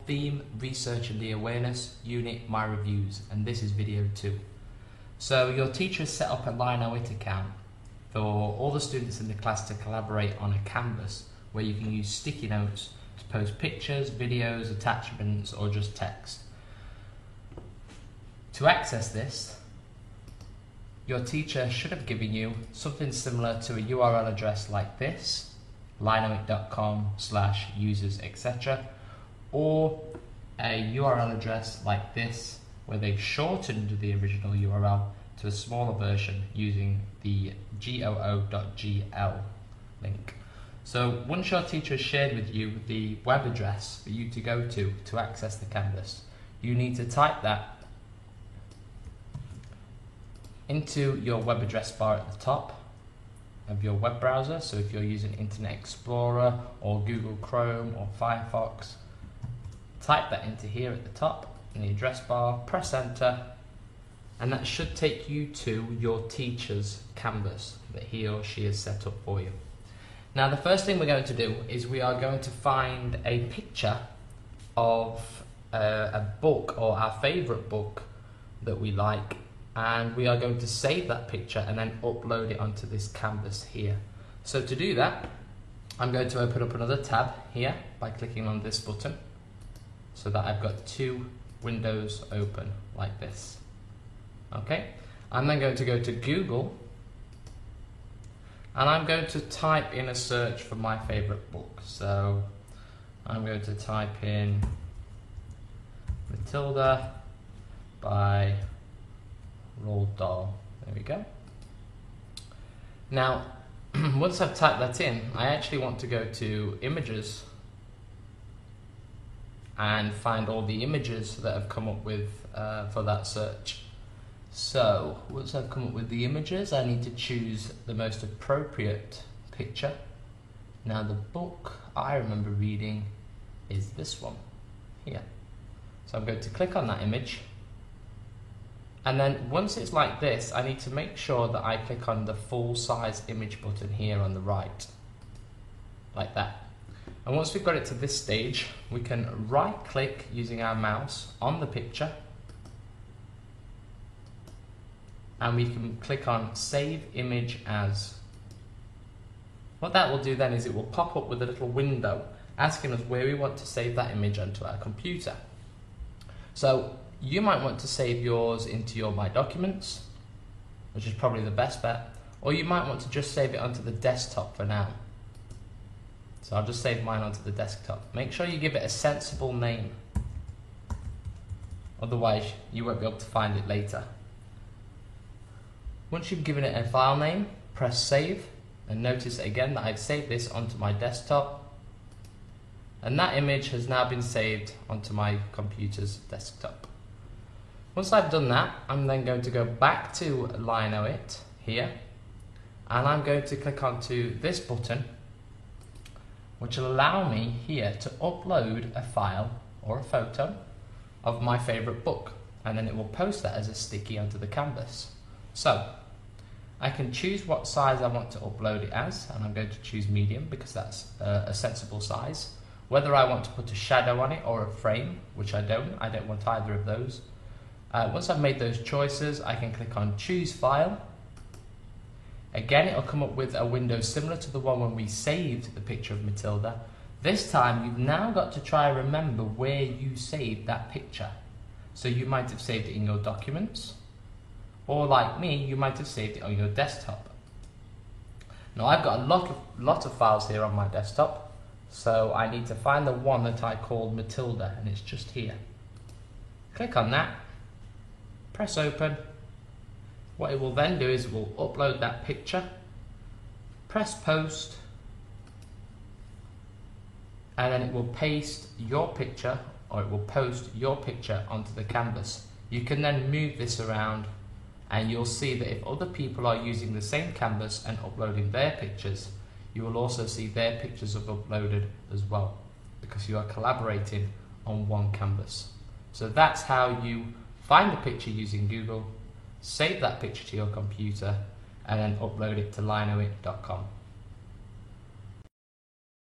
Theme, Research and the Awareness, Unit, My Reviews, and this is video 2. So your teacher has set up a LionOIT account for all the students in the class to collaborate on a canvas where you can use sticky notes to post pictures, videos, attachments or just text. To access this, your teacher should have given you something similar to a URL address like this, lionoit.com/users etc., or a URL address like this where they've shortened the original URL to a smaller version using the goo.gl link. So once your teacher has shared with you the web address for you to go to access the canvas, you need to type that into your web address bar at the top of your web browser. So if you're using Internet Explorer or Google Chrome or Firefox, type that into here at the top in the address bar, press enter, and that should take you to your teacher's canvas that he or she has set up for you. Now the first thing we're going to do is we are going to find a picture of a book or our favourite book that we like, and we are going to save that picture and then upload it onto this canvas here. So to do that, I'm going to open up another tab here by clicking on this button so that I've got two windows open like this. Okay, I'm then going to go to Google and I'm going to type in a search for my favorite book. So I'm going to type in Matilda by Roald Dahl. There we go. Now once I've typed that in, I actually want to go to images and find all the images that I've come up with for that search. So once I've come up with the images, I need to choose the most appropriate picture. Now the book I remember reading is this one here. So I'm going to click on that image, and then once it's like this, I need to make sure that I click on the full size image button here on the right, like that. And once we've got it to this stage, we can right click using our mouse on the picture and we can click on Save Image As. What that will do then is it will pop up with a little window asking us where we want to save that image onto our computer. So you might want to save yours into your My Documents, which is probably the best bet, or you might want to just save it onto the desktop for now. So I'll just save mine onto the desktop. Make sure you give it a sensible name, otherwise you won't be able to find it later. Once you've given it a file name, press save, and notice again that I've saved this onto my desktop, and that image has now been saved onto my computer's desktop. Once I've done that, I'm then going to go back to LionOIT here, and I'm going to click onto this button, which will allow me here to upload a file or a photo of my favorite book, and then it will post that as a sticky onto the canvas. So I can choose what size I want to upload it as, and I'm going to choose medium because that's a sensible size. Whether I want to put a shadow on it or a frame, which I don't want either of those. Once I've made those choices, I can click on choose file. Again, it'll come up with a window similar to the one when we saved the picture of Matilda. This time you've now got to try and remember where you saved that picture. So you might have saved it in your documents, or like me, you might have saved it on your desktop. Now I've got a lot of files here on my desktop, so I need to find the one that I called Matilda, and it's just here. Click on that, press open. What it will then do is it will upload that picture, press post, and then it will paste your picture, or it will post your picture onto the canvas. You can then move this around, and you'll see that if other people are using the same canvas and uploading their pictures, you will also see their pictures have uploaded as well, because you are collaborating on one canvas. So that's how you find the picture using Google, save that picture to your computer, and then upload it to lionoit.com.